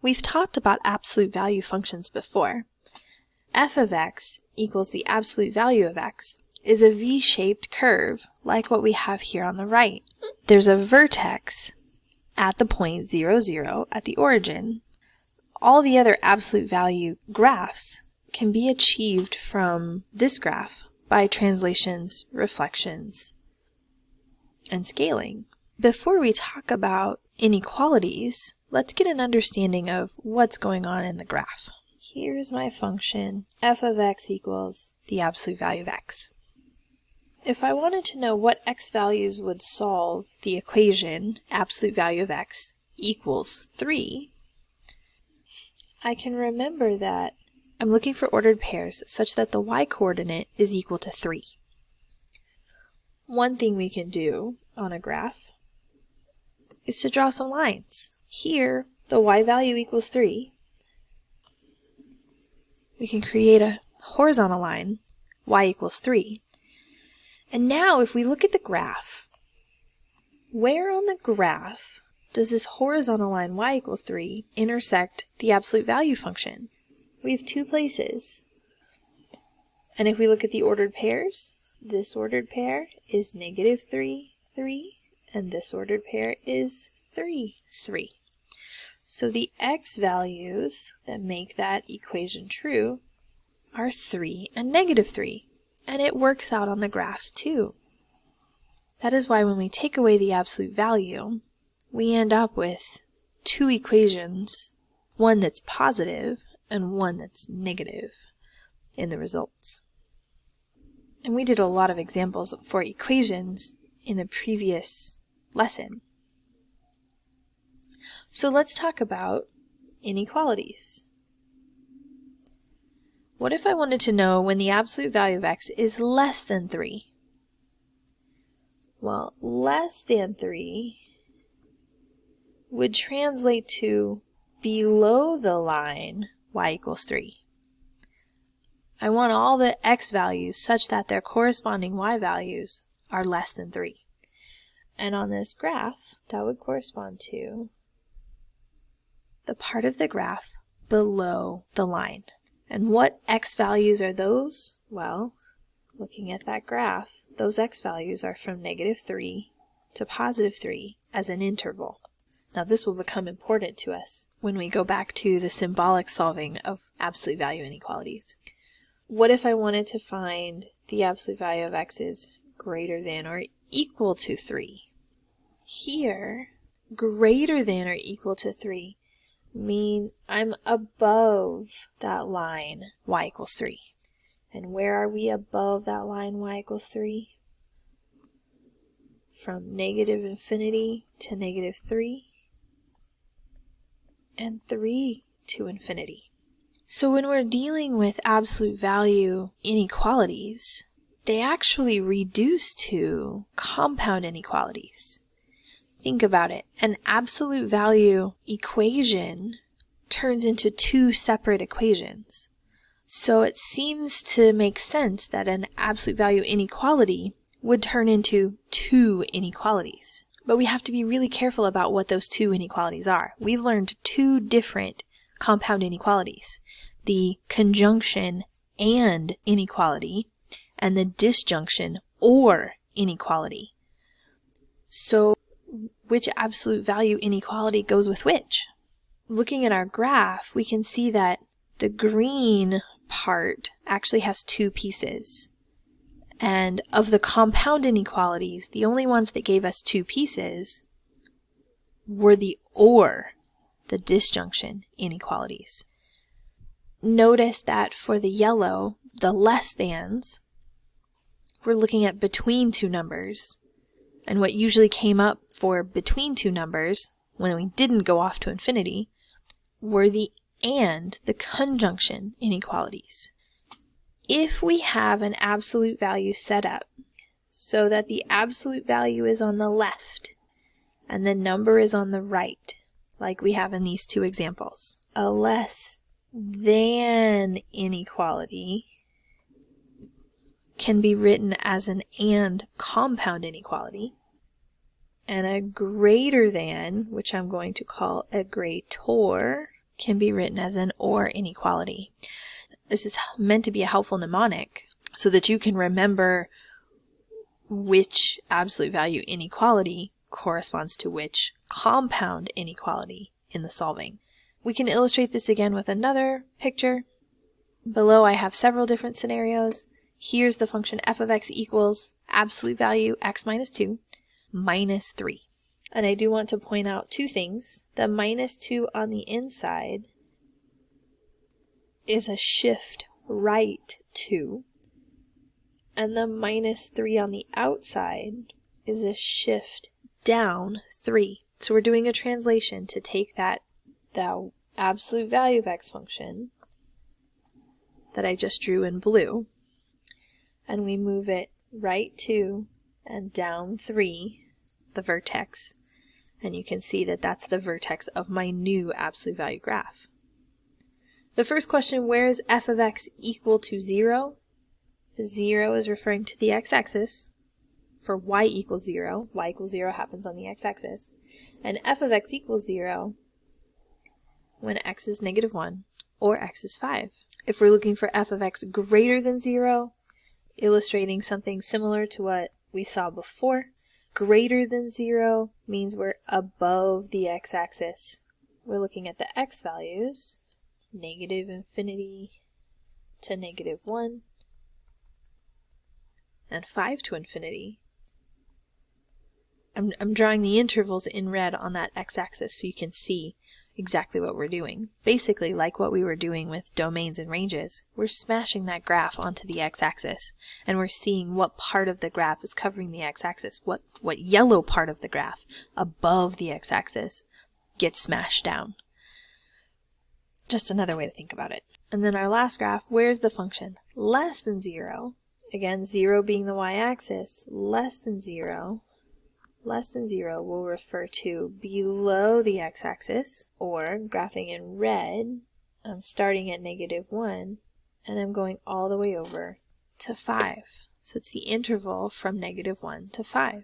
We've talked about absolute value functions before. F of x equals the absolute value of x is a V-shaped curve like what we have here on the right. There's a vertex at the point 0, 0 at the origin. All the other absolute value graphs can be achieved from this graph by translations, reflections, and scaling. Before we talk about inequalities, let's get an understanding of what's going on in the graph. Here's my function, f of x equals the absolute value of x. If I wanted to know what x values would solve the equation absolute value of x equals 3, I can remember that I'm looking for ordered pairs such that the y-coordinate is equal to 3. One thing we can do on a graph is to draw some lines. Here, the y value equals 3. We can create a horizontal line, y equals 3. And now if we look at the graph, where on the graph does this horizontal line y equals 3 intersect the absolute value function? We have two places. And if we look at the ordered pairs, this ordered pair is negative 3, 3, and this ordered pair is 3, 3. So the x values that make that equation true are 3 and negative 3. And it works out on the graph too. That is why when we take away the absolute value, we end up with two equations, one that's positive and one that's negative in the results. And we did a lot of examples for equations in the previous lesson. So let's talk about inequalities. What if I wanted to know when the absolute value of x is less than 3? Well, less than 3 would translate to below the line y equals 3. I want all the x values such that their corresponding y values are less than 3. And on this graph, that would correspond to the part of the graph below the line. And what x values are those? Well, looking at that graph, those x values are from negative 3 to positive 3 as an interval. Now this will become important to us when we go back to the symbolic solving of absolute value inequalities. What if I wanted to find the absolute value of x is greater than or equal to 3? Here, greater than or equal to 3 mean I'm above that line y equals 3. And where are we above that line y equals 3? From negative infinity to negative 3 and 3 to infinity. So when we're dealing with absolute value inequalities, they actually reduce to compound inequalities. Think about it. An absolute value equation turns into two separate equations. So it seems to make sense that an absolute value inequality would turn into two inequalities. But we have to be really careful about what those two inequalities are. We've learned two different compound inequalities. The conjunction and inequality and the disjunction or inequality. So which absolute value inequality goes with which? Looking at our graph, we can see that the green part actually has two pieces. And of the compound inequalities, the only ones that gave us two pieces were the disjunction inequalities. Notice that for the yellow, the less thans, we're looking at between two numbers. And what usually came up for between two numbers, when we didn't go off to infinity, were the conjunction inequalities. If we have an absolute value set up so that the absolute value is on the left and the number is on the right, like we have in these two examples, a less than inequality can be written as an and compound inequality, and a greater than, which I'm going to call a greater can be written as an OR inequality. This is meant to be a helpful mnemonic so that you can remember which absolute value inequality corresponds to which compound inequality in the solving. We can illustrate this again with another picture. Below I have several different scenarios. Here's the function f of x equals absolute value x minus 2 minus 3. And I do want to point out two things. The minus 2 on the inside is a shift right 2, and the minus 3 on the outside is a shift down 3. So we're doing a translation to take that absolute value of x function that I just drew in blue, and we move it right 2 and down 3, the vertex, and you can see that that's the vertex of my new absolute value graph. The first question, where is f of x equal to 0? The 0 is referring to the x-axis. For y equals 0, y equals 0 happens on the x-axis. And f of x equals 0 when x is negative 1 or x is 5. If we're looking for f of x greater than 0, illustrating something similar to what we saw before, greater than 0 means we're above the x-axis. We're looking at the x values, negative infinity to negative 1, and 5 to infinity. I'm drawing the intervals in red on that x-axis so you can see exactly what we're doing. Basically, like what we were doing with domains and ranges, we're smashing that graph onto the x-axis, and we're seeing what part of the graph is covering the x-axis, what yellow part of the graph above the x-axis gets smashed down. Just another way to think about it. And then our last graph, where's the function less than 0? Again, 0 being the y-axis, less than 0 will refer to below the x-axis, or graphing in red, I'm starting at negative 1, and I'm going all the way over to 5. So it's the interval from negative 1 to 5.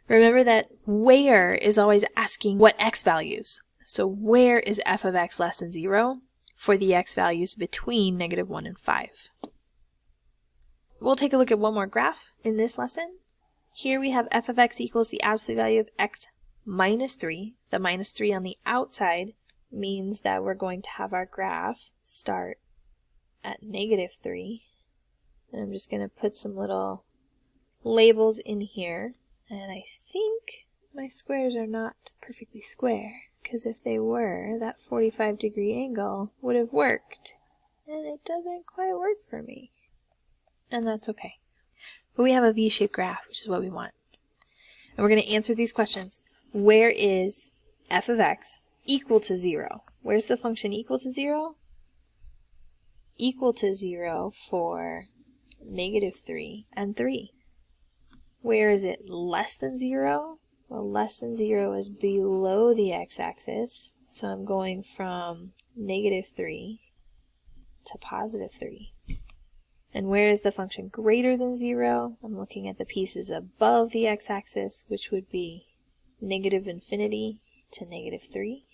Remember that where is always asking what x values. So where is f of x less than 0 for the x values between negative 1 and 5? We'll take a look at one more graph in this lesson. Here we have f of x equals the absolute value of x minus 3. The minus 3 on the outside means that we're going to have our graph start at negative 3. And I'm just going to put some little labels in here. And I think my squares are not perfectly square, because if they were, that 45-degree angle would have worked. And it doesn't quite work for me. And that's okay. But we have a V-shaped graph, which is what we want. And we're going to answer these questions. Where is f of x equal to 0? Where's the function equal to 0? Equal to 0 for negative 3 and 3. Where is it less than 0? Well, less than 0 is below the x-axis. So I'm going from negative 3 to positive 3. And where is the function greater than 0? I'm looking at the pieces above the x-axis, which would be negative infinity to negative 3.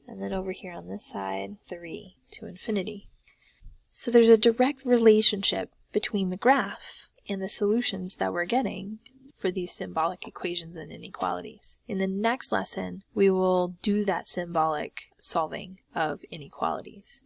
And then over here on this side, 3 to infinity. So there's a direct relationship between the graph and the solutions that we're getting for these symbolic equations and inequalities. In the next lesson, we will do that symbolic solving of inequalities.